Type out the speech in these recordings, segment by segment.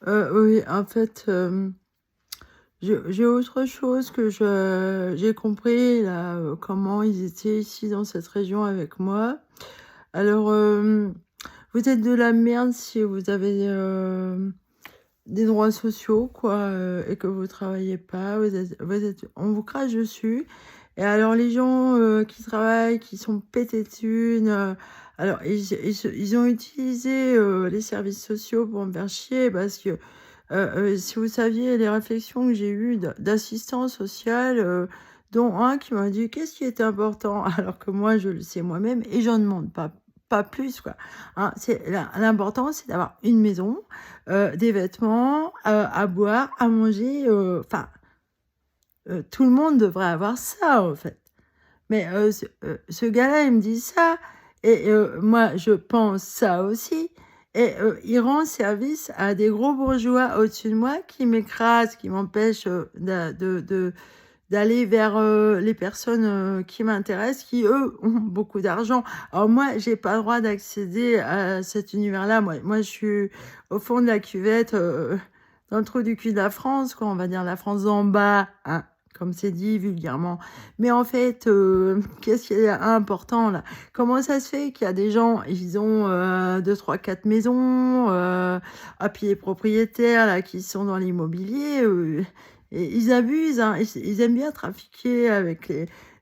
Oui, en fait, j'ai autre chose que j'ai compris là, comment ils étaient ici dans cette région avec moi. Alors, vous êtes de la merde si vous avez des droits sociaux, quoi, et que vous travaillez pas. On vous crache dessus. Et alors, les gens qui travaillent, qui sont pétés de thunes, alors, ils ont utilisé les services sociaux pour me faire chier parce que si vous saviez les réflexions que j'ai eues d'assistants sociaux, dont un qui m'a dit qu'est-ce qui est important, alors que moi je le sais moi-même et j'en demande pas plus quoi. Hein, l'important c'est d'avoir une maison, des vêtements, à boire, à manger. Enfin, tout le monde devrait avoir ça en fait. Mais ce gars-là, il me dit ça, et moi, je pense ça aussi. Et il rend service à des gros bourgeois au-dessus de moi qui m'écrasent, qui m'empêchent d'aller vers les personnes qui m'intéressent, qui, eux, ont beaucoup d'argent. Alors moi, j'ai pas le droit d'accéder à cet univers-là. Moi, je suis au fond de la cuvette, dans le trou du cul de la France, quoi. On va dire la France d'en bas, hein, comme c'est dit vulgairement. Mais en fait, qu'est-ce qui est important là? Comment ça se fait qu'il y a des gens, ils ont 2, 3, 4 maisons, à pied propriétaires là, qui sont dans l'immobilier, et ils abusent, hein, ils aiment bien trafiquer avec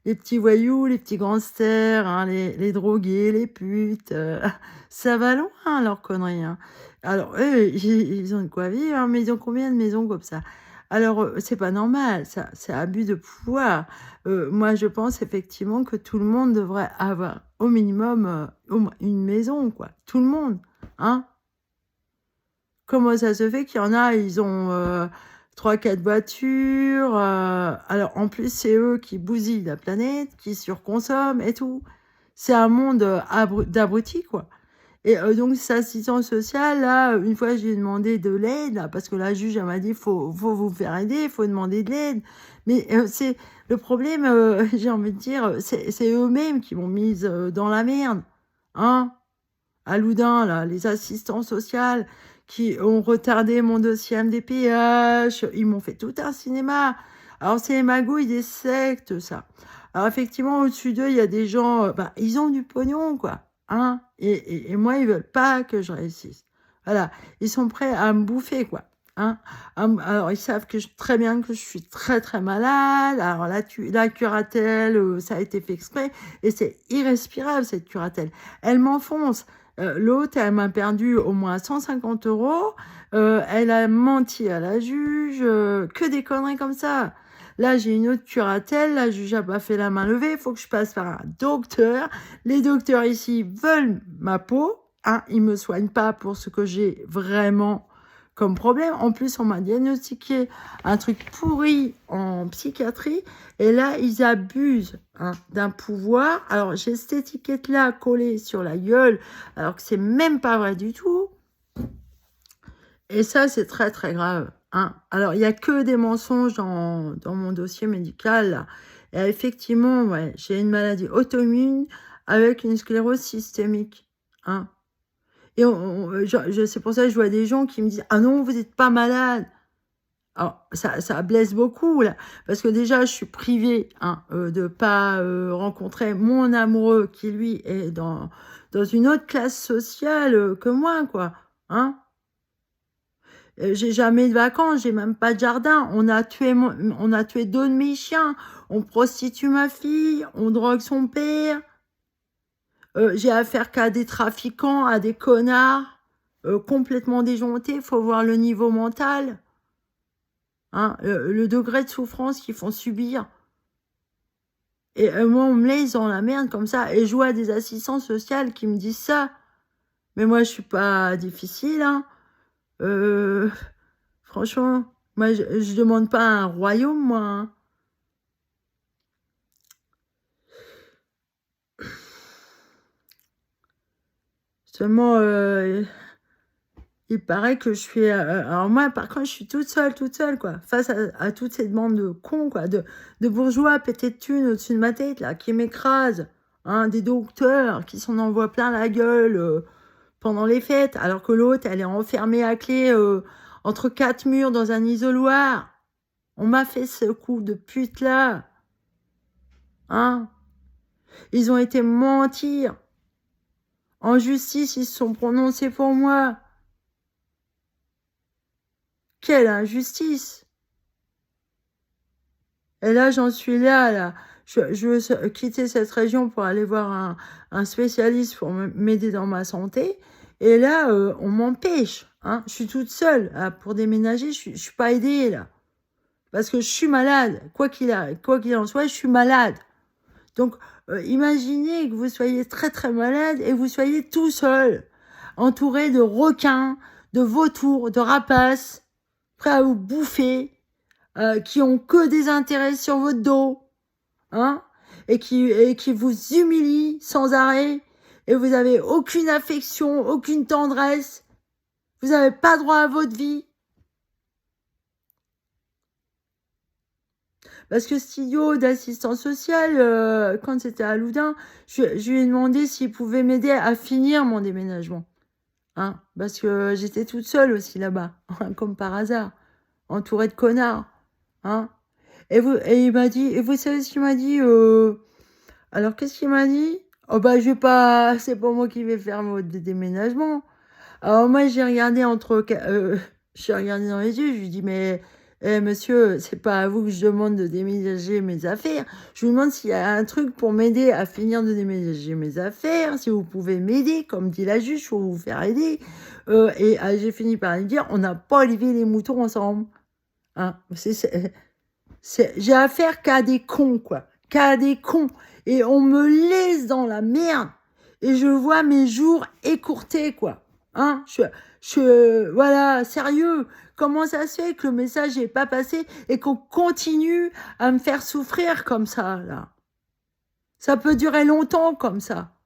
les petits voyous, les petits gangsters, hein, les drogués, les putes. Ça va loin leur connerie. Hein. Alors eux, ils ont de quoi vivre, hein, mais ils ont combien de maisons comme ça? Alors, c'est pas normal, ça, c'est abus de pouvoir. Moi, je pense effectivement que tout le monde devrait avoir au minimum au moins une maison, quoi. Tout le monde, hein. Comment ça se fait qu'il y en a, ils ont 3-4 voitures. Alors, en plus, c'est eux qui bousillent la planète, qui surconsomment et tout. C'est un monde d'abrutis, quoi. Et donc, cette assistance sociale, là, une fois, j'ai demandé de l'aide, là, parce que la juge, elle m'a dit, faut vous faire aider, il faut demander de l'aide. Mais c'est le problème, j'ai envie de dire, c'est eux-mêmes qui m'ont mise dans la merde. Hein? À Loudun, là, les assistants sociaux qui ont retardé mon dossier MDPH, ils m'ont fait tout un cinéma. Alors, c'est les magouilles des sectes, ça. Alors, effectivement, au-dessus d'eux, il y a des gens, ils ont du pognon, quoi. Hein? Et moi, ils veulent pas que je réussisse. Voilà. Ils sont prêts à me bouffer, quoi. Hein? Alors, ils savent très bien que je suis très, très malade. Alors, la curatelle, ça a été fait exprès. Et c'est irrespirable, cette curatelle. Elle m'enfonce. L'autre, elle m'a perdu au moins 150 euros. Elle a menti à la juge. Que des conneries comme ça. Là, j'ai une autre curatelle. La juge a pas fait la main levée. Il faut que je passe par un docteur. Les docteurs ici veulent ma peau. Hein, ils me soignent pas pour ce que j'ai vraiment comme problème. En plus, on m'a diagnostiqué un truc pourri en psychiatrie. Et là, ils abusent d'un pouvoir. Alors, j'ai cette étiquette-là collée sur la gueule, alors que c'est même pas vrai du tout. Et ça, c'est très, très grave. Hein. Alors, il n'y a que des mensonges dans mon dossier médical. Là. Et effectivement, ouais, j'ai une maladie auto-immune avec une sclérose systémique. Hein. Et c'est pour ça que je vois des gens qui me disent « Ah non, vous n'êtes pas malade !» Alors, ça blesse beaucoup, là, parce que déjà, je suis privée de pas rencontrer mon amoureux qui, lui, est dans une autre classe sociale que moi, quoi. Hein? J'ai jamais de vacances, j'ai même pas de jardin. On a tué 2 de mes chiens. On prostitue ma fille, on drogue son père. J'ai affaire qu'à des trafiquants, à des connards complètement déjantés. Faut voir le niveau mental. Hein, le degré de souffrance qu'ils font subir. Et moi, on me laisse dans la merde comme ça. Et je vois des assistants sociaux qui me disent ça. Mais moi, je suis pas difficile. Hein. Franchement, moi, je demande pas un royaume, moi. Hein. Seulement, il paraît que je suis... alors moi, par contre, je suis toute seule, quoi. Face à toute cette bande de cons, quoi. De bourgeois pétés de thunes au-dessus de ma tête, là, qui m'écrasent. Hein, des docteurs qui s'en envoient plein la gueule pendant les fêtes. Alors que l'autre, elle est enfermée à clé entre 4 murs dans un isoloir. On m'a fait ce coup de pute là. Hein? Ils ont été mentir. En justice, ils se sont prononcés pour moi. Quelle injustice! Et là, j'en suis là. Je veux quitter cette région pour aller voir un spécialiste pour m'aider dans ma santé. Et là, on m'empêche. Hein. Je suis toute seule. Pour déménager, je suis pas aidée, là. Parce que je suis malade. Quoi qu'il en soit, je suis malade. Donc, imaginez que vous soyez très très malade et vous soyez tout seul, entouré de requins, de vautours, de rapaces, prêts à vous bouffer, qui ont que des intérêts sur votre dos, hein, et qui vous humilient sans arrêt, et vous avez aucune affection, aucune tendresse, vous n'avez pas droit à votre vie. Parce que cet idiot d'assistant social, quand c'était à Loudun, je lui ai demandé s'il pouvait m'aider à finir mon déménagement. Hein, parce que j'étais toute seule aussi là-bas, hein, comme par hasard, entourée de connards. Hein. Et il m'a dit, et vous savez ce qu'il m'a dit alors qu'est-ce qu'il m'a dit? Oh bah c'est pas moi qui vais faire votre déménagement. Alors moi j'ai regardé j'ai regardé dans les yeux, je lui dis mais monsieur, c'est pas à vous que je demande de déménager mes affaires. Je vous demande s'il y a un truc pour m'aider à finir de déménager mes affaires, si vous pouvez m'aider, comme dit la juge, faut vous faire aider. J'ai fini par lui dire, on n'a pas élevé les moutons ensemble. Hein, j'ai affaire qu'à des cons, quoi. Qu'à des cons. Et on me laisse dans la merde. Et je vois mes jours écourtés, quoi. Hein, voilà, sérieux. Comment ça se fait que le message n'est pas passé et qu'on continue à me faire souffrir comme ça, là? Ça peut durer longtemps comme ça.